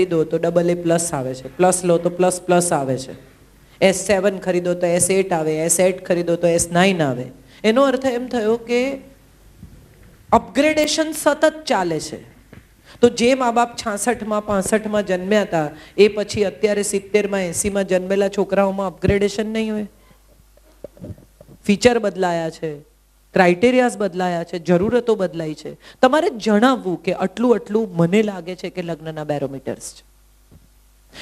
ખરીદો તો AA+ આવે છે, પ્લસ લો તો પ્લસ આવે છે, S7 ખરીદો તો S8 આવે, S8 ખરીદો તો S9 આવે. એનો અર્થ એમ થયો કે અપગ્રેડેશન સતત ચાલે છે. તો જે મા બાપ 66માં 65માં જન્મ્યા હતા એ પછી અત્યારે 70માં 80માં જન્મેલા છોકરાઓમાં અપગ્રેડેશન નહીં હોય. ફીચર બદલાયા છે, ક્રાઇટેરિયાઝ બદલાયા છે, જરૂરતો બદલાઈ છે. તમારે જણાવવું કે આટલું મને લાગે છે કે લગ્નના બેરોમીટર્સ છે.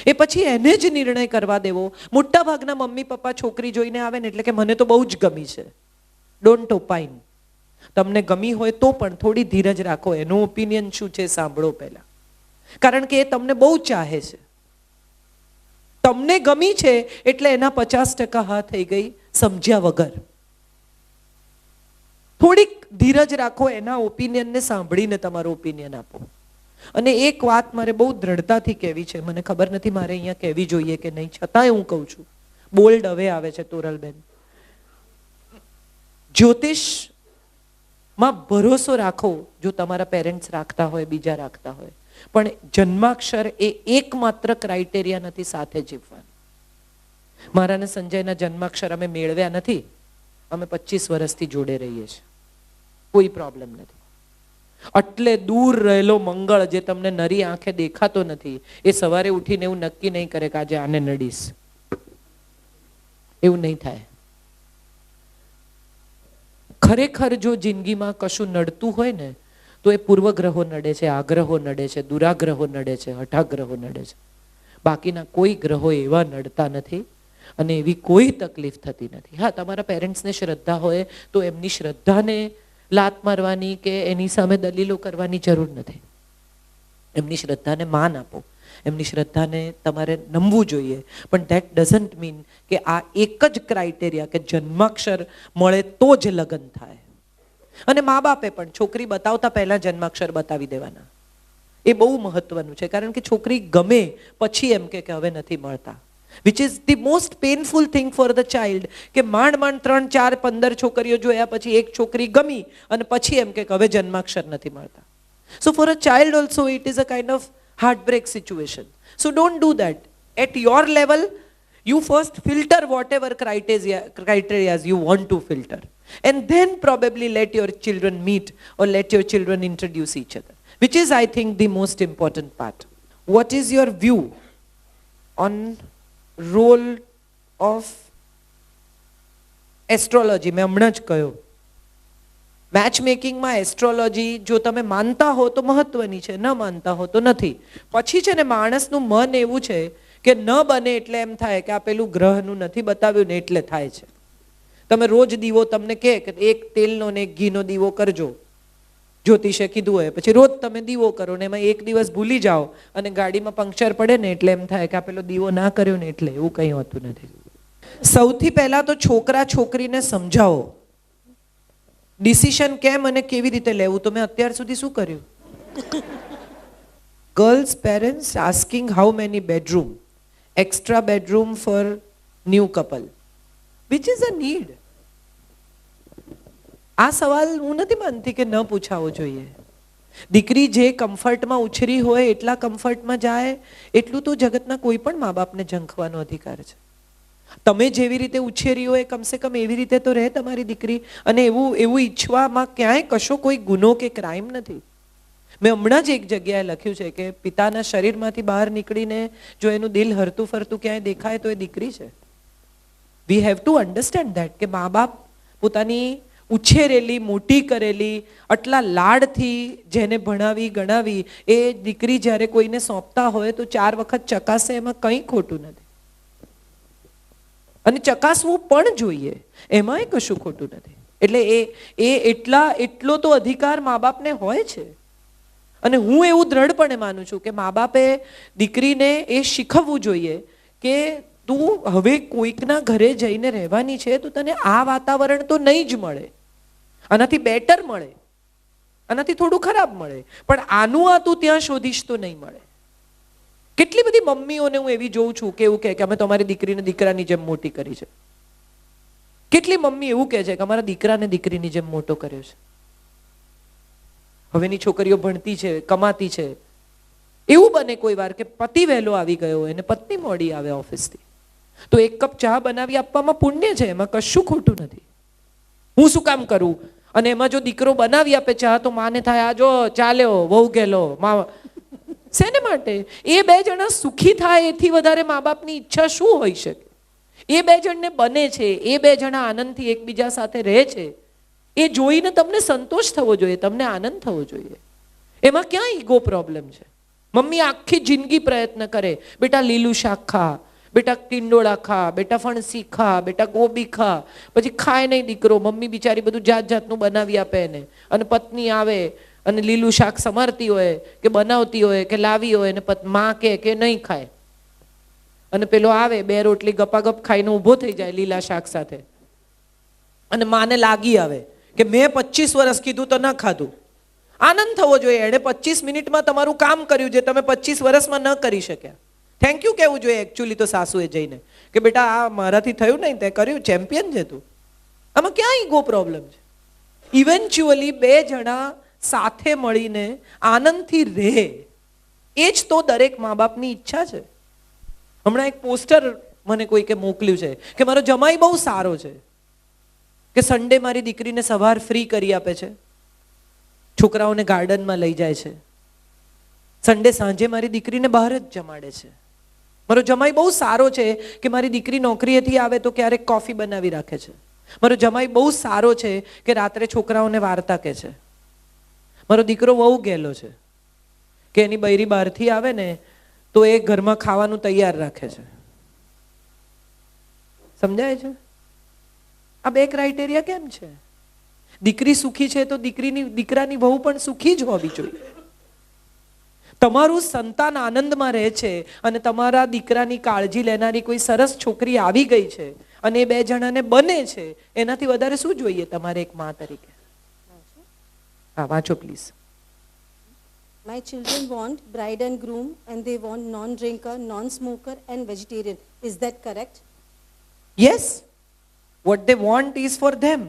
એ પછી એને જ નિર્ણય કરવા દેવો. મોટા ભાગના મમ્મી પપ્પા છોકરી જોઈને આવે ને એટલે કે મને તો બહુ જ ગમી છે. ડોન્ટ ઓપાઇન. તમને ગમી હોય તો પણ થોડી ધીરજ રાખો. એનો ઓપિનિયન શું છે સાંભળો પહેલા, કારણ કે એ તમને બહુ ચાહે છે. તમને ગમી છે એટલે એના 50% હા થઈ ગઈ સમજ્યા વગર. થોડીક ધીરજ રાખો, એના ઓપિનિયનને સાંભળીને તમારો ઓપિનિયન આપો. અને એક વાત મારે બહુ દ્રઢતાથી કહેવી છે, મને ખબર નથી મારે અહીંયા કહેવી જોઈએ કે નહીં, છતાંય હું કહું છું. બોલ્ડ હવે આવે છે તોરલબેન. જ્યોતિષમાં ભરોસો રાખો જો તમારા પેરેન્ટ્સ રાખતા હોય, બીજા રાખતા હોય, પણ જન્માક્ષર એ એકમાત્ર ક્રાઇટેરિયા નથી સાથે જીવવાનું. મારા ને સંજયના જન્માક્ષર અમે મેળવ્યા નથી, અમે 25 વર્ષથી જોડે રહીએ છીએ, કોઈ પ્રોબ્લેમ નથી. એટલે દૂર રહેલો મંગળ જે તમને નરી આંખે દેખાતો નથી એ સવારે ઉઠીને એવું નક્કી નહીં કરે કે આજે આને નડીશ. એવું નહીં થાય. ખરેખર જો જિંદગીમાં કશું નડતું હોય ને તો એ પૂર્વગ્રહો નડે છે, આગ્રહો નડે છે, દુરાગ્રહો નડે છે, હઠાગ્રહો નડે છે. બાકીના કોઈ ગ્રહો એવા નડતા નથી અને એવી કોઈ તકલીફ થતી નથી. હા, તમારા પેરેન્ટ્સને શ્રદ્ધા હોય તો એમની શ્રદ્ધાને લાત મારવાની કે એની સામે દલીલો કરવાની જરૂર નથી. એમની શ્રદ્ધાને માન આપો, એમની શ્રદ્ધાને તમારે નમવું જોઈએ. પણ ધેટ ડઝન્ટ મીન કે આ એક જ ક્રાઇટેરિયા કે જન્માક્ષર મળે તો જ લગ્ન થાય. અને મા બાપે પણ છોકરી બતાવતા પહેલા જન્માક્ષર બતાવી દેવાના. એ બહુ મહત્વનું છે, કારણ કે છોકરી ગમે પછી એમ કે હવે નથી મળતા, which is the most painful thing for the child. કે માંડ 3, 4, 15 છોકરીઓ જોયા પછી એક છોકરી ગમી અને પછી એમ કે હવે જન્માક્ષર નથી મળતા. So for a child also it is a kind of heartbreak situation. So don't do that. At your level you first filter whatever criteria you want to filter, and then probably let your children meet or let your children introduce each other, which is I think the most important part. What is your view on role of astrology? મેં હમણાં જ કહ્યું, match મેકિંગમાં astrology જો તમે માનતા હો તો મહત્વની છે, ન માનતા હો તો નથી. પછી છે ને માણસનું મન એવું છે કે ન બને એટલે એમ થાય કે આ પેલું ગ્રહનું નથી બતાવ્યું ને એટલે થાય છે. તમે રોજ દીવો તમને કહે કે એક તેલનો ને એક ઘીનો દીવો કરજો, જ્યોતિષે કીધું હોય, પછી રોજ તમે દીવો કરો ને એમાં એક દિવસ ભૂલી જાઓ અને ગાડીમાં પંક્ચર પડે ને એટલે એમ થાય કે આ પેલો દીવો ના કર્યો ને એટલે. એવું કંઈ હોતું નથી. સૌથી પહેલા તો છોકરા છોકરીને સમજાવો ડિસિશન કેમ અને કેવી રીતે લેવું. તો મેં અત્યાર સુધી શું કર્યું? Girls parents asking how many bedroom, extra bedroom for new couple, which is a need. આ સવાલ હું નથી માનતી કે ન પૂછાવો જોઈએ. દીકરી જે કમ્ફર્ટમાં ઉછરી હોય એટલા કમ્ફર્ટમાં જાય એટલું તો જગતના કોઈ પણ મા બાપને ઝંખવાનો અધિકાર છે. તમે જેવી રીતે ઉછેરી હોય કમસે કમ એવી રીતે તો રહે તમારી દીકરી. અને એવું ઈચ્છવામાં ક્યાંય કશો કોઈ ગુનો કે ક્રાઇમ નથી. મેં હમણાં જ એક જગ્યાએ લખ્યું છે કે પિતાના શરીરમાંથી બહાર નીકળીને જો એનું દિલ હરતું ફરતું ક્યાંય દેખાય તો એ દીકરી છે. We have to understand that કે મા બાપ પોતાની ઉછેરેલી, મોટી કરેલી, આટલા લાડથી જેને ભણાવી ગણાવી એ દીકરી જ્યારે કોઈને સોંપતા હોય તો 4 વખત ચકાસે, એમાં કંઈ ખોટું નથી. અને ચકાસવું પણ જોઈએ, એમાંય કશું ખોટું નથી. એટલે એટલો તો અધિકાર મા બાપને હોય છે. અને હું એવું દ્રઢપણે માનું છું કે મા બાપે દીકરીને એ શીખવવું જોઈએ કે તું હવે કોઈકના ઘરે જઈને રહેવાની છે તો તને આ વાતાવરણ તો નહીં જ મળે, આનાથી બેટર મળે, આનાથી થોડું ખરાબ મળે, પણ આનું આ તું ત્યાં શોધીશ તો નહીં મળે. કેટલી બધી મમ્મીઓને હું એવી જોઉં છું કે એવું કહે કે અમે તમારી દીકરીને દીકરાની જેમ મોટી કરી છે. કેટલી મમ્મી એવું કહે છે કે અમારા દીકરાને દીકરીની જેમ મોટો કર્યો છે. હવેની છોકરીઓ ભણતી છે, કમાતી છે, એવું બને કોઈ વાર કે પતિ વહેલો આવી ગયો હોય ને પત્ની મોડી આવે ઓફિસથી, તો એક કપ ચા બનાવી આપવામાં પુણ્ય છે, એમાં કશું ખોટું નથી. હું શું કામ કરું? અને એમાં જો દીકરો બનાવી આપે ચા તો માને થાય આ જો ચાલ્યો વહુ ગયેલો મા, શેને માટે? એ બે જણા સુખી થાય એથી વધારે મા બાપની ઈચ્છા શું હોઈ શકે? એ બે જણને બને છે, એ બે જણા આનંદથી એકબીજા સાથે રહે છે, એ જોઈને તમને સંતોષ થવો જોઈએ, તમને આનંદ થવો જોઈએ. એમાં ક્યાં ઈગો પ્રોબ્લેમ છે? મમ્મી આખી જિંદગી પ્રયત્ન કરે, બેટા લીલું શાક ખા, બેટા ટીંડોળા ખા, બેટા ફણસી ખા, બેટા ગોબી ખા, પછી ખાય નહીં દીકરો. મમ્મી બિચારી બધું જાત જાતનું બનાવી આપે એને, અને પત્ની આવે અને લીલું શાક સમારતી હોય કે બનાવતી હોય કે લાવી હોય ને માં કે નહીં ખાય, અને પેલો આવે 2 રોટલી ગપાગપ ખાઈને ઊભો થઈ જાય લીલા શાક સાથે, અને માને લાગી આવે કે મેં 25 વર્ષ કીધું તો ન ખાધું. આનંદ થવો જોઈએ, એણે 25 મિનિટમાં તમારું કામ કર્યું જે તમે 25 વર્ષમાં ન કરી શક્યા. થેન્ક યુ કહેવું જોઈએ એકચ્યુઅલી તો સાસુએ જઈને કે બેટા આ મારાથી થયું નહીં, તે કર્યું, ચેમ્પિયન છે તું. આમાં ક્યાં ઈગો પ્રોબ્લેમ છે? ઇવેન્ચ્યુઅલી બે જણા સાથે મળીને આનંદથી રહે, એ જ તો દરેક મા બાપની ઈચ્છા છે. હમણાં એક પોસ્ટર મને કોઈકે મોકલ્યું છે કે મારો જમાઈ બહુ સારો છે, કે સન્ડે મારી દીકરીને સવાર ફ્રી કરી આપે છે, છોકરાઓને ગાર્ડનમાં લઈ જાય છે, સન્ડે સાંજે મારી દીકરીને બહાર જ જમાડે છે. મારો જમાઈ બહુ સારો છે કે મારી દીકરી નોકરીએથી આવે તો ક્યારેક કોફી બનાવી રાખે છે. મારો જમાઈ બહુ સારો છે કે રાત્રે છોકરાઓને વાર્તા કહે છે. મારો દીકરો બહુ ગેલો છે કે એની બૈરી બહારથી આવે ને તો એ ઘરમાં ખાવાનું તૈયાર રાખે છે. સમજાય છે? આ 2 ક્રાઇટેરિયા કેમ છે? દીકરી સુખી છે તો દીકરાની વહુ પણ સુખી જ હોવી જોઈએ. તમારું સંતાન આનંદમાં રહે છે અને તમારા દીકરાની કાળજી લેનારી કોઈ સરસ છોકરી આવી ગઈ છે અને એ 2 જણાને બને છે, એનાથી વધારે શું જોઈએ તમારે એક માં તરીકે? હા, વાંચો please. My children want bride and groom and they want non-drinker, non-smoker and vegetarian. Is that correct? Yes. What they want is for them.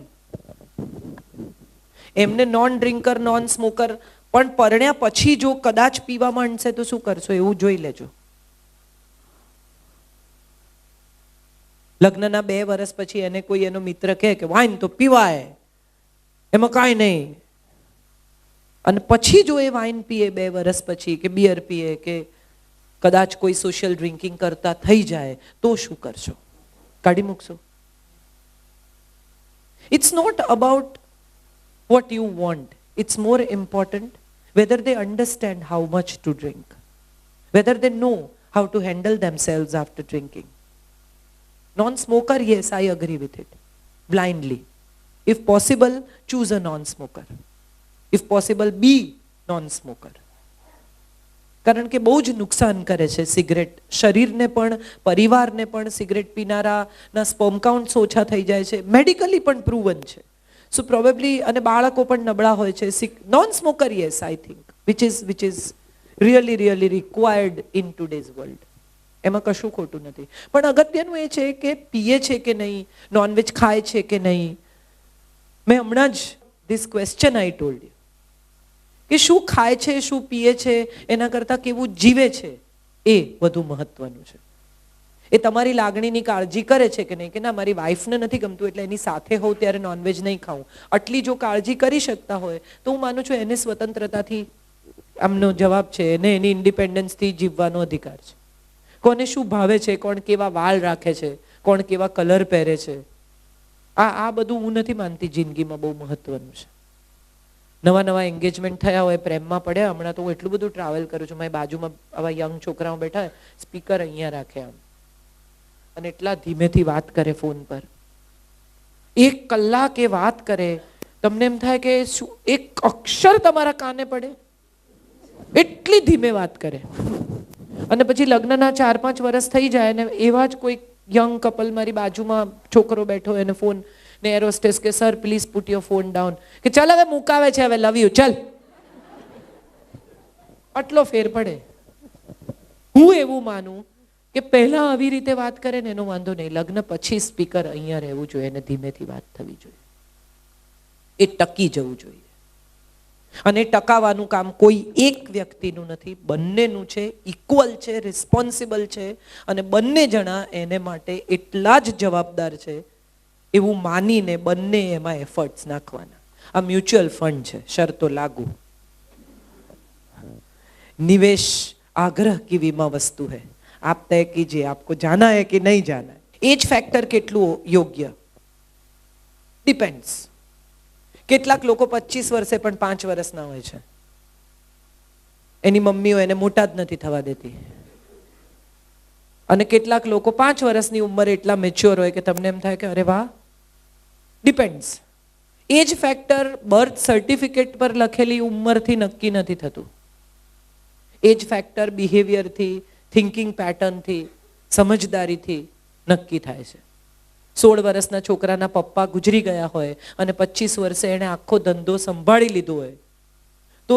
એમને નોન ડ્રિંકર નોન સ્મોકર, પણ પરણ્યા પછી જો કદાચ પીવા માંડશે તો શું કરશો એવું જોઈ લેજો. લગ્નના 2 વર્ષ પછી એને કોઈ એનો મિત્ર કહે કે વાઇન તો પીવાય, એમાં કાંઈ નહીં, અને પછી જો એ વાઇન પીએ 2 વર્ષ પછી કે બિયર પીએ કે કદાચ કોઈ સોશિયલ ડ્રિંકિંગ કરતા થઈ જાય તો શું કરશો? કાઢી મૂકશો? It's not about what you want. It's more important whether they understand how much to drink, whether they know how to handle themselves after drinking. Non-smoker, yes, I agree with it. Blindly. If possible, choose a non-smoker. If possible, be non-smoker. કારણ કે બહુ જ નુકસાન કરે છે cigarette, શરીરને પણ પરિવારને પણ. સિગરેટ પીનારાના સ્પર્મ કાઉન્ટ્સ ઓછા થઈ જાય છે, મેડિકલી પણ પ્રૂવન છે. સો પ્રોબેબલી, અને બાળકો પણ નબળા હોય છે. Non smoker, yes, I think which is really required in today's world. એમાં કશું ખોટું નથી. પણ અગત્યનું એ છે કે પીએ છે કે નહીં, નોનવેજ ખાય છે કે નહીં. મેં હમણાં જ this question I told you કે શું ખાય છે, શું પીએ છે એના કરતાં કેવું જીવે છે એ વધુ મહત્વનું છે. એ તમારી લાગણીની કાળજી કરે છે કે નહીં, કે ના મારી વાઈફને નથી ગમતું એટલે એની સાથે હોઉં ત્યારે નોનવેજ નહીં ખાઉં, આટલી જો કાળજી કરી શકતા હોય તો હું માનું છું એને સ્વતંત્રતાથી, આમનો જવાબ છે, એને એની ઇન્ડિપેન્ડન્સથી જીવવાનો અધિકાર છે. કોને શું ભાવે છે, કોણ કેવા વાળ રાખે છે, કોણ કેવા કલર પહેરે છે, આ બધું હું નથી માનતી જિંદગીમાં બહુ મહત્વનું છે. નવા એન્ગેજમેન્ટ થયા હોય, પ્રેમમાં પડ્યા, હમણાં તો હું એટલું બધું ટ્રાવેલ કરું છું, મારી બાજુમાં આવા યંગ છોકરાઓ બેઠા, સ્પીકર અહીંયા રાખે આમ, અને એટલા ધીમેથી વાત કરે ફોન પર, 1 કલાક એ વાત કરે, તમને એમ થાય કે શું એક અક્ષર તમારા કાને પડે, એટલી ધીમે વાત કરે. અને પછી લગ્નના 4-5 વર્ષ થઈ જાય અને એવા જ કોઈ યંગ કપલ મારી બાજુમાં છોકરો બેઠો એને ફોન ને એરોસ્ટેસ કે sir please put your phone down, કે ચાલ હવે મુકાવે છે, હવે લવ યુ ચાલ. આટલો ફેર પડે. હું એવું માનું કે પહેલા આવી રીતે વાત કરે ને એનો વાંધો નહીં, લગ્ન પછી સ્પીકર અહીંયા રહેવું જોઈએ અને ધીમેથી વાત થવી જોઈએ, એ ટકી જવું જોઈએ. અને ટકાવવાનું કામ કોઈ એક વ્યક્તિનું નથી, બંનેનું છે, ઇક્વલ છે, રિસ્પોન્સિબલ છે અને બંને જણા એને માટે એટલા જ જવાબદાર છે એવું માનીને બંને એમાં એફર્ટ્સ નાખવાના. આ મ્યુચ્યુઅલ ફંડ છે, શરતો લાગુ. निवेश आग्रह की विमा वस्तु है, आप तय कीजिए आपको जाना है कि नहीं जाना है. एज फैक्टर કેટલું યોગ્ય ડિપેન્ડ્સ. કેટલાક લોકો 25 વર્ષે પણ 5 વર્ષના હોય છે, એની મમ્મીઓ એને મોટા જ નથી થવા દેતી. અને કેટલાક લોકો 5 વર્ષની ઉંમરે એટલા મેચ્યોર હોય કે તમને એમ થાય કે અરે વાહ. Depends. Age factor birth certificate પર લખેલી ઉંમરથી નક્કી નથી થતું. એજ ફેક્ટર બિહેવિયરથી, થિંકિંગ પેટર્નથી, સમજદારીથી નક્કી થાય છે. 16 વર્ષના છોકરાના પપ્પા ગુજરી ગયા હોય અને 25 વર્ષે એણે આખો ધંધો સંભાળી લીધો હોય તો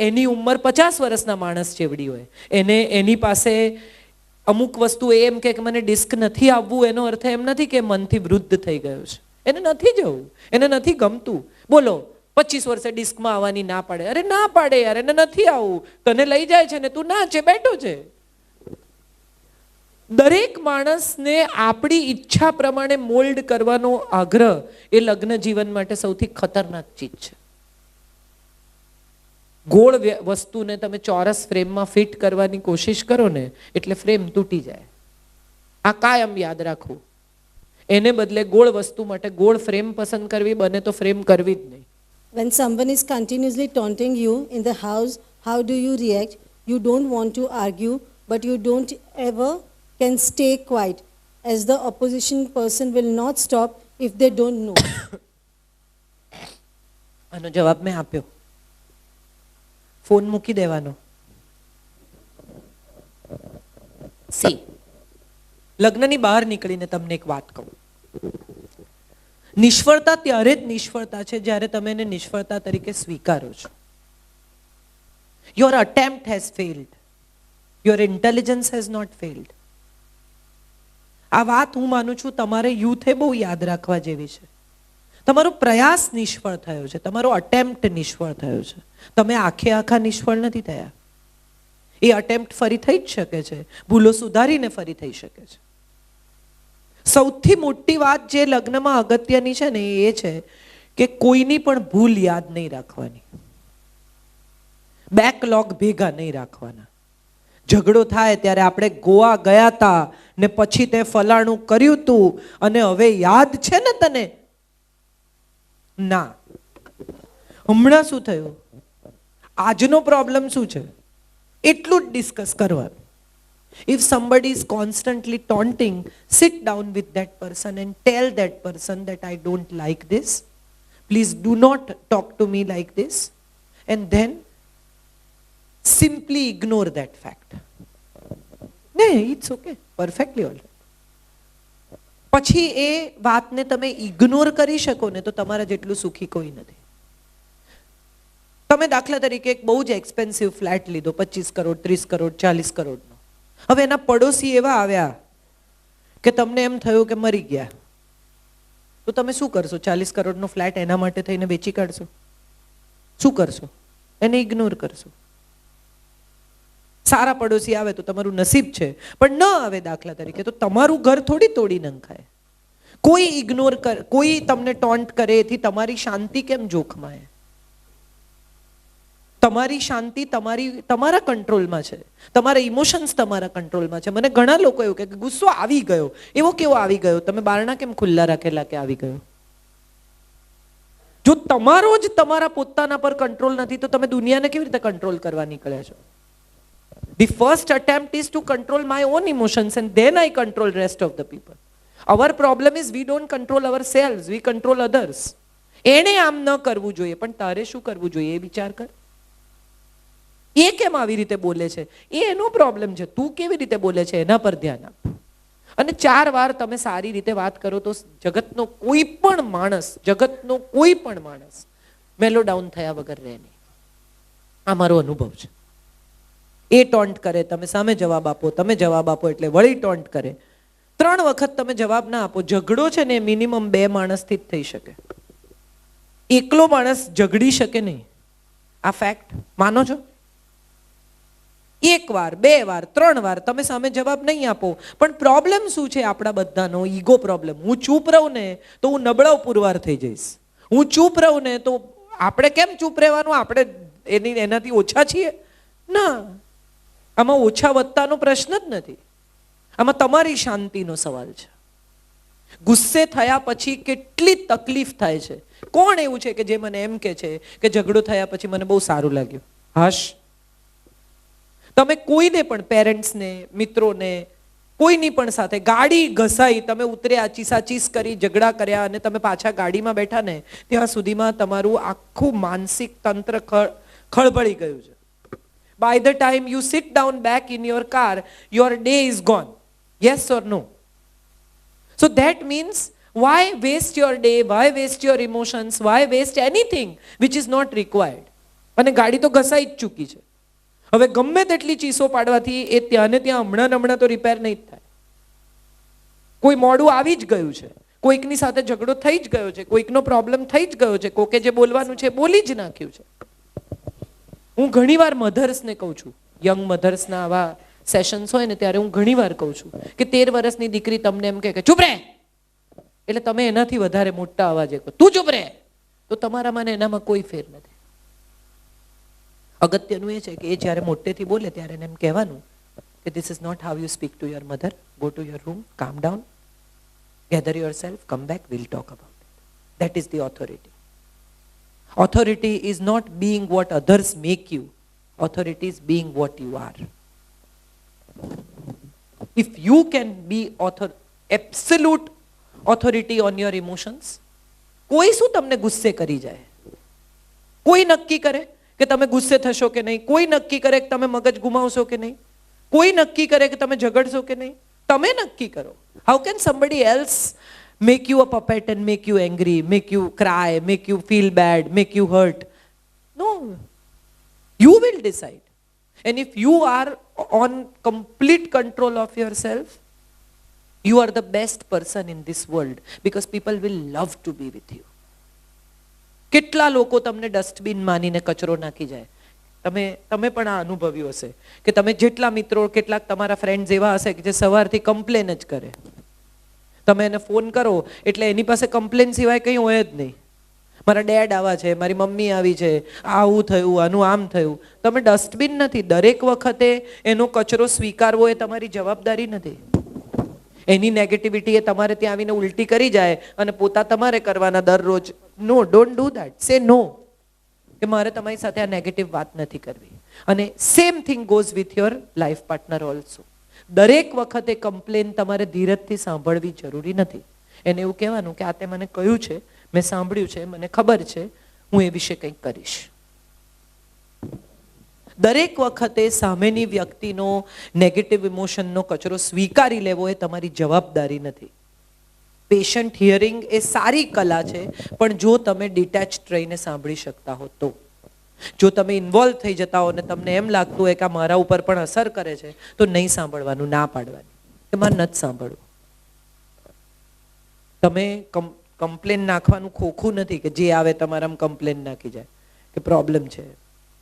એની ઉંમર 50 વર્ષના માણસ જેવડી હોય. એની પાસે અમુક વસ્તુ એમ કે મને ડિસ્ક નથી આવવું, એનો અર્થ એમ નથી કે મનથી વૃદ્ધ થઈ ગયો છે. એને નથી જવું, એને નથી ગમતું. બોલો 25 વર્ષે ડિસ્કમાં આવવાની ના પાડે. અરે ના પાડે યાર, એને નથી આવવું, તને લઈ જાય છે ને તું ના છે, બેઠો છે. દરેક માણસને આપણી ઈચ્છા પ્રમાણે મોલ્ડ કરવાનો આગ્રહ એ લગ્ન જીવન માટે સૌથી ખતરનાક ચીજ છે. ગોળ વસ્તુને તમે ચોરસ ફ્રેમમાં ફિટ કરવાની કોશિશ કરો ને એટલે ફ્રેમ તૂટી જાય. આ કાયમ યાદ રાખવું. એને બદલે ગોળ વસ્તુ માટે ગોળ ફ્રેમ પસંદ કરવી, બને તો ફ્રેમ કરવી જ નહીં. When someone is continuously taunting you in the house, how do you react? You don't want to argue, but you don't ever can stay quiet, as the opposition person will not stop if they don't know. આનો જવાબ મેં આપ્યો. Phone મૂકી દેવાનો. C, લગ્નની બહાર નીકળીને તમને એક વાત કહું. નિષ્ફળતા ત્યારે જ નિષ્ફળતા છે જ્યારે તમે એને નિષ્ફળતા તરીકે સ્વીકારો છો. Your attempt has failed, your intelligence has not failed. આ વાત હું માનું છું તમારે યુથે બહુ યાદ રાખવા જેવી છે. તમારો પ્રયાસ નિષ્ફળ થયો છે, તમારો અટેમ્પ્ટ નિષ્ફળ થયો છે. તમે આખે આખા નિષ્ફળ નથી થયા. એ અટેમ્પ્ટ ફરી થઈ જ શકે છે, ભૂલો સુધારીને ફરી થઈ શકે છે. સૌથી મોટી વાત જે લગ્નમાં અગત્યની છે ને એ છે કે કોઈની પણ ભૂલ યાદ નહીં રાખવાની, બેકલોગ ભેગા નહીં રાખવાના. ઝઘડો થાય ત્યારે આપણે ગોવા ગયા તા ને પછી તે ફલાણું કર્યું તું અને હવે યાદ છે ને તને? ના. હમણાં શું થયું, આજનો પ્રોબ્લેમ શું છે, એટલું જ ડિસ્કસ કરવાનું. If somebody is constantly taunting, sit down with that person and tell that person that I don't like this. Please do not talk to me like this. And then simply ignore that fact. No, it's okay. Perfectly all right. પછી એ વાતને તમે ignore કરી શકો ને તો તમારા જેટલું સુખી કોઈ નથી. તમે દાખલા તરીકે એક બહુ જ એક્સપેન્સિવ ફ્લેટ લીધો, 25 કરોડ, 30 કરોડ, 40 કરોડનો. હવે એના પડોશી એવા આવ્યા કે તમને એમ થયું કે મરી ગયા, તો તમે શું કરશો? 40 કરોડનો ફ્લેટ એના માટે થઈને વેચી કાઢશો? શું કરશો? એને ઇગ્નોર કરશો. સારા પડોશી આવે તો તમારું નસીબ છે, પણ ન આવે દાખલા તરીકે તો તમારું ઘર થોડી તોડી નંખાય. કોઈ ઇગ્નોર કર, કોઈ તમને ટોન્ટ કરે એથી તમારી શાંતિ કેમ જોખમાય? તમારી શાંતિ તમારા કંટ્રોલમાં છે, તમારા ઇમોશન્સ તમારા કંટ્રોલમાં છે. મને ઘણા લોકો એવું કે ગુસ્સો આવી ગયો, એવો કેવો આવી ગયો? તમે બારણા કેમ ખુલ્લા રાખેલા કે આવી ગયો? જો તમારો જ તમારા પોતાના પર કંટ્રોલ નથી તો તમે દુનિયાને કેવી રીતે કંટ્રોલ કરવા નીકળ્યા છો? The first attempt is to control my own emotions and then I control rest of the people. Our problem is we don't control ourselves, we control others. એને આમ ન કરવું જોઈએ પણ તારે શું કરવું જોઈએ એ વિચાર કર. એ કેમ આવી રીતે બોલે છે એ એનો પ્રોબ્લેમ છે, તું કેવી રીતે બોલે છે એના પર ધ્યાન આપ. અને 4 વાર તમે સારી રીતે વાત કરો તો જગતનો કોઈ પણ માણસ મેલો ડાઉન થયા વગર રહે નહીં. આ મારો અનુભવ છે. એ ટોન્ટ કરે, તમે સામે જવાબ આપો, તમે જવાબ આપો એટલે વળી ટોન્ટ કરે. 3 વખત તમે જવાબ ના આપો, ઝઘડો છે ને મિનિમમ 2 માણસથી જ થઈ શકે. એકલો માણસ ઝઘડી શકે નહીં. આ ફેક્ટ માનો છો? એક વાર, બે વાર, ત્રણ વાર તમે સામે જવાબ નહીં આપો, પણ પ્રોબ્લેમ શું છે આપણા બધાનો? Ego problem. હું ચૂપ રહું ને તો હું નબળાવ પુરવાર થઈ જઈશ. હું ચૂપ રહું ને તો આપણે કેમ ચૂપ રહેવાનું? આપણે એનાથી ઓછા છીએ? ના, આમાં ઓછા વધતાનો પ્રશ્ન જ નથી. આમાં તમારી શાંતિનો સવાલ છે. ગુસ્સે થયા પછી કેટલી તકલીફ થાય છે. કોણ એવું છે કે જે મને એમ કે છે કે ઝઘડો થયા પછી મને બહુ સારું લાગ્યું? હાશ. તમે કોઈને પણ, પેરેન્ટ્સને, મિત્રોને, કોઈની પણ સાથે ગાડી ઘસાઈ, તમે ઉતર્યા, ચીસાચીસ કરી, ઝઘડા કર્યા અને તમે પાછા ગાડીમાં બેઠા ને ત્યાં સુધીમાં તમારું આખું માનસિક તંત્ર ખળભળી ગયું છે. By the time you sit down back in your car, your day is gone. Yes or no? So that means why waste your day, why waste your emotions, why waste anything which is not required? અને ગાડી તો ઘસાઈ જ ચૂકી છે. હવે ગમે તેટલી ચીસો પાડવાથી એ ત્યાં ને ત્યાં હમણાં તો રિપેર નહીં જ થાય. કોઈ મોડું આવી જ ગયું છે, કોઈકની સાથે ઝઘડો થઈ જ ગયો છે, કોઈકનો પ્રોબ્લેમ થઈ જ ગયો છે, કોકે જે બોલવાનું છે બોલી જ નાખ્યું છે. હું ઘણીવાર મધર્સને કહું છું, યંગ મધર્સના આવા સેશન્સ હોય ને ત્યારે હું ઘણીવાર કહું છું કે 13 વર્ષની દીકરી તમને એમ કે ચૂપ રહે, એટલે તમે એનાથી વધારે મોટા અવાજે કહો તું ચૂપ રહે, તો તમારામાં ને એનામાં કોઈ ફેર નથી. અગત્યનું એ છે કે એ જ્યારે મોટેથી બોલે ત્યારે એને એમ કહેવાનું કે this is not how you speak to your mother, go to your room, calm down, gather your self, come back, will talk about it. That is the authority. Authority is not being what others make you. Authority is being what you are. If you can be absolute authority on your emotions, કોઈ શું તમને ગુસ્સે કરી જાય? કોઈ નક્કી કરે કે તમે ગુસ્સે થશો કે નહીં? કોઈ નક્કી કરે કે તમે મગજ ગુમાવશો કે નહીં? કોઈ નક્કી કરે કે તમે ઝઘડશો કે નહીં? તમે નક્કી કરો. How can somebody else make you a puppet and make you angry, make you cry, make you feel bad, make you hurt? No. You will decide. And if you are on complete control of yourself, you are the best person in this world because people will love to be with you. કેટલા લોકો તમને dustbin માનીને કચરો નાખી જાય. તમે પણ આ અનુભવ્યું હશે કે તમે જેટલા મિત્રો, કેટલાક તમારા ફ્રેન્ડ્સ એવા હશે કે જે સવારથી કમ્પ્લેન જ કરે. તમે એને ફોન કરો એટલે એની પાસે કમ્પ્લેન સિવાય કંઈ હોય જ નહીં. મારા ડેડ આવા છે, મારી મમ્મી આવી છે, આવું થયું, આનું આમ થયું. તમે ડસ્ટબિન નથી. દરેક વખતે એનો કચરો સ્વીકારવો એ તમારી જવાબદારી નથી. એની નેગેટિવિટી એ તમારે ત્યાં આવીને ઉલટી કરી જાય અને પોતા તમારે કરવાના દરરોજ. નો, ડોન્ટ ડુ ધેટ. સે નો, કે મારે તમારી સાથે આ નેગેટિવ વાત નથી કરવી. અને same thing goes with your life partner also. દરેક વખતે કમ્પ્લેન તમારે ધીરજથી સાંભળવી જરૂરી નથી. એને એવું કહેવાનું કે આ તે મને કહ્યું છે, મેં સાંભળ્યું છે, મને ખબર છે, હું એ વિશે કંઈક કરીશ. દરેક વખતે સામેની વ્યક્તિનો નેગેટિવ ઇમોશનનો કચરો સ્વીકારી લેવો એ તમારી જવાબદારી નથી. પેશન્ટ હિયરિંગ એ સારી કલા છે, પણ જો તમે ડિટેચ્ડ રહીને સાંભળી શકતા હો તો. જો તમે ઇન્વોલ્વ થઈ જતા હો ને તમને એમ લાગતું હોય કે આ મારા ઉપર પણ અસર કરે છે, તો નહીં સાંભળવાનું, ના પાડવાની કે મારે નથી સાંભળવું. તમે કમ્પ્લેન નાખવાનું ખોખું નથી કે જે આવે તમારામાં કમ્પ્લેન નાખી જાય કે પ્રોબ્લેમ છે.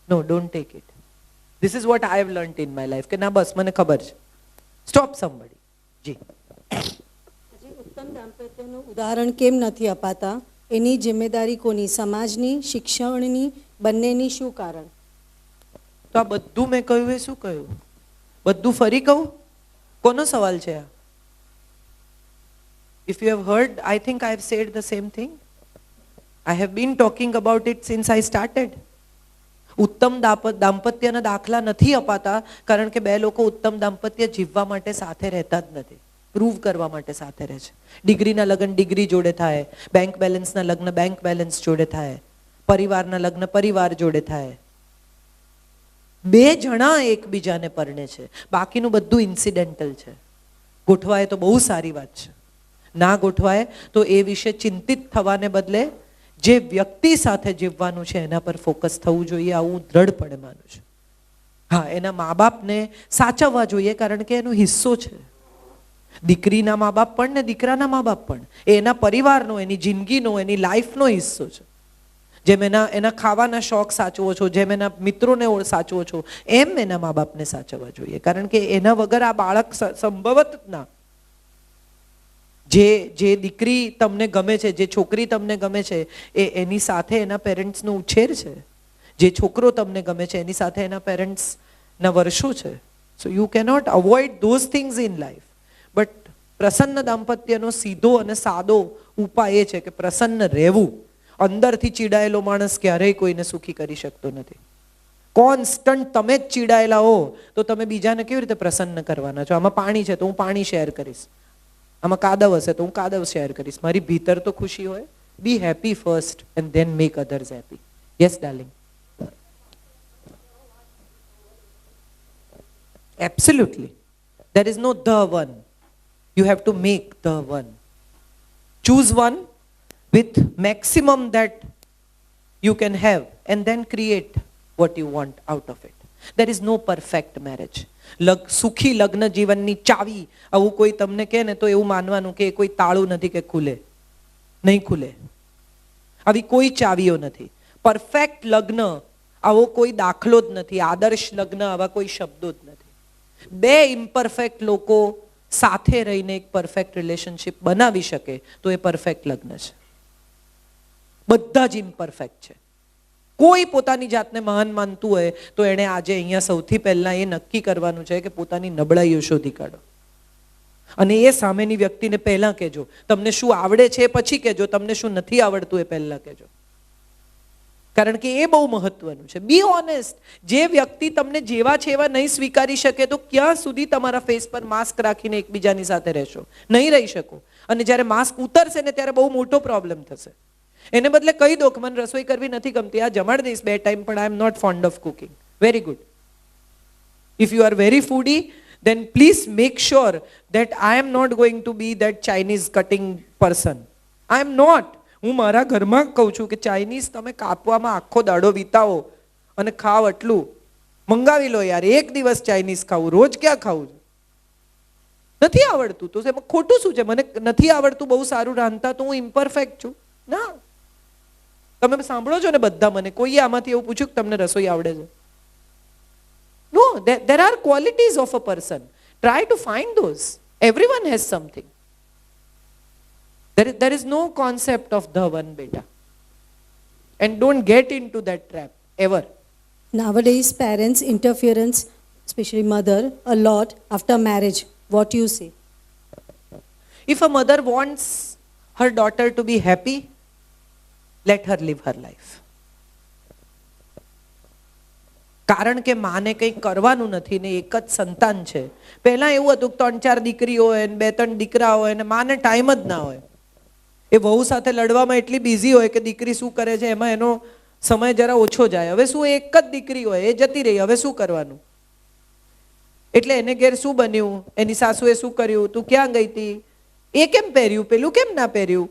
No, don't take it. This is what I have learnt in my life કે ના બસ મને ખબર છે. Stop somebody. જી. ઉત્તમ દાંપત્યનું ઉદાહરણ કેમ નથી અપાતા? એની જિમ્મેદારી કોની? સમાજની, શિક્ષણની, બંનેની? શું કારણ? તો આ બધું મેં કહ્યું એ શું કહ્યું? બધું ફરી કહું? કોનો સવાલ છે આ? If you have heard, I think I have said the same thing. I have been talking about it since I started. ઉત્તમ દાંપત્યના દાખલા નથી અપાતા કારણ કે બે લોકો ઉત્તમ દાંપત્ય જીવવા માટે સાથે રહેતા જ નથી, પ્રૂવ કરવા માટે સાથે રહે છે. ડિગ્રીના લગ્ન ડિગ્રી જોડે થાય, બેંક બેલેન્સના લગ્ન બેંક બેલેન્સ જોડે થાય, પરિવારના લગ્ન પરિવાર જોડે થાય. બે જણા એકબીજાને પરણે છે, બાકીનું બધું ઇન્સિડેન્ટલ છે. ગોઠવાય તો બહુ સારી વાત છે, ના ગોઠવાય તો એ વિશે ચિંતિત થવાને બદલે જે વ્યક્તિ સાથે જીવવાનું છે એના પર ફોકસ થવું જોઈએ. આવું દ્રઢપણે માનું છું. હા, એના મા બાપને સાચવવા જોઈએ કારણ કે એનો હિસ્સો છે. દીકરીના મા બાપ પણ ને દીકરાના મા બાપ પણ, એ એના પરિવારનો, એની જિંદગીનો, એની લાઈફનો હિસ્સો છે. જેમ એના ખાવાના શોખ સાચવો છો, જેમ એના મિત્રોને સાચવો છો, એમ એના મા બાપને સાચવવા જોઈએ. કારણ કે એના વગર આ બાળક સંભવત ના. જે દીકરી તમને ગમે છે, જે છોકરી તમને ગમે છે, એની સાથે એના પેરેન્ટ્સનો ઉછેર છે. જે છોકરો તમને ગમે છે એની સાથે એના પેરેન્ટ્સના વર્ષો છે. So you cannot avoid those things in life. But પ્રસન્ન દાંપત્યનો સીધો અને સાદો ઉપાય એ છે કે પ્રસન્ન રહેવું. અંદરથી ચીડાયેલો માણસ ક્યારેય કોઈને સુખી કરી શકતો નથી. કોન્સ્ટન્ટ તમે જ ચીડાયેલા હો તો તમે બીજાને કેવી રીતે પ્રસન્ન કરવાના છો? આમાં પાણી છે તો હું પાણી શેર કરીશ, આમાં કાદવ હશે તો હું કાદવ શેર કરીશ. મારી ભીતર તો ખુશી હોય. બી happy first and then make others happy. Yes darling. Absolutely. There is no the one. You have to make the one. Choose one with maximum that you can have and then create what you want out of it. There is no perfect marriage. સુખી લગ્ન જીવનની ચાવી આવું કોઈ તમને કહે ને તો એવું માનવાનું કે કોઈ તાળું નથી કે ખુલે, નહીં ખુલે. આવી કોઈ ચાવીઓ નથી. પરફેક્ટ લગ્ન આવો કોઈ દાખલો જ નથી. આદર્શ લગ્ન આવા કોઈ શબ્દો જ નથી. બે ઇમ્પરફેક્ટ લોકો સાથે રહીને એક પરફેક્ટ રિલેશનશિપ બનાવી શકે તો એ પરફેક્ટ લગ્ન છે. બધા જ ઇમ્પરફેક્ટ છે. કોઈ પોતાની જાતને મહાન માનતું હોય તો એણે આજે અહીંયા સૌથી પહેલા એ નક્કી કરવાનું છે કે પોતાની નબળાઈઓ શોધી કાઢો. અને એ સામેની વ્યક્તિને પહેલા કહેજો. તમને શું આવડે છે એ પછી કહેજો, તમને શું નથી આવડતું એ પહેલા કહેજો. કારણ કે એ બહુ મહત્વનું છે. Be honest. જે વ્યક્તિ તમને જેવા છે એવા નહીં સ્વીકારી શકે તો ક્યાં સુધી તમારા ફેસ પર માસ્ક રાખીને એકબીજાની સાથે રહેશો? નહીં રહી શકો. અને જ્યારે માસ્ક ઉતરશે ને ત્યારે બહુ મોટો પ્રોબ્લેમ થશે. એને બદલે કહી દો કે મને રસોઈ કરવી નથી ગમતી, આ જમાડ દઈશ 2 ટાઈમ, પણ I am not fond of cooking. Very good. If you are very foodie then please make sure that I am not going to be that Chinese cutting person. I am not. હું મારા ઘરમાં કહું છું કે Chinese તમે કાપવામાં આખો દાડો વિતાવો અને ખાવ એટલું. મંગાવી લો યાર, એક દિવસ ચાઇનીઝ ખાવું, રોજ ક્યાં ખાવું? નથી આવડતું તો એમાં ખોટું શું છે? મને નથી આવડતું બહુ સારું રાંધતા તો હું ઇમ્પરફેક્ટ છું? ના. તમે સાંભળો છો ને બધા, મને કોઈએ આમાંથી એવું પૂછ્યું કે તમને રસોઈ આવડે છે? No, there are qualities of a person. Try to find those. Everyone has something. There is no concept of the one, beta. And don't get into that trap, ever. Nowadays, parents' interference, especially mother, a lot after marriage. What do you say? If a mother wants her daughter to be happy, let her live her life. કારણ કે માને કંઈ કરવાનું નથી ને એક જ સંતાન છે. પહેલા એવું હતું કે 3-4 દીકરીઓ હોય ને 2-3 દીકરા હોય ને માને ટાઈમ જ ના હોય. એ વહુ સાથે લડવામાં એટલી બિઝી હોય કે દીકરી શું કરે છે એમાં એનો સમય જરા ઓછો જાય. હવે શું એક જ દીકરી હોય, એ જતી રહી, હવે શું કરવાનું? એટલે એને ઘેર શું બન્યું, એની સાસુએ શું કર્યું, તું ક્યાં ગઈ હતી, એ કેમ પહેર્યું, પેલું કેમ ના પહેર્યું.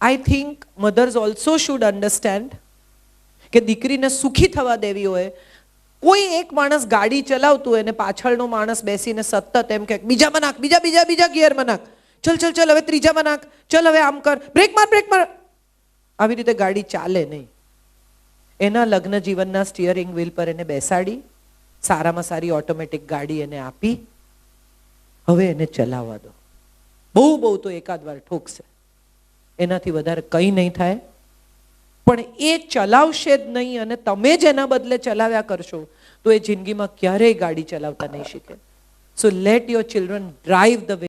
I think mothers also should understand કે દીકરીને સુખી થવા દેવી હોય. કોઈ એક માણસ ગાડી ચલાવતું હોય ને પાછળનો માણસ બેસીને સતત એમ કે બીજામાં નાખ, બીજા ગિયરમાં નાખ, ચલ હવે ત્રીજામાં નાખ, ચલ હવે આમ કર, બ્રેક માર. આવી રીતે ગાડી ચાલે નહીં. એના લગ્ન જીવનના સ્ટીયરિંગ વ્હીલ પર એને બેસાડી સારામાં સારી ઓટોમેટિક ગાડી એને આપી હવે એને ચલાવવા દો. બહુ તો એકાદ વાર ઠોકશે, એનાથી વધારે કંઈ નહીં થાય. પણ એ ચલાવશે જ નહીં અને તમે જ એના બદલે ચલાવ્યા કરશો તો એ જિંદગીમાં ક્યારેય ગાડી ચલાવતા નહીં શીખે. So let your children drive the way.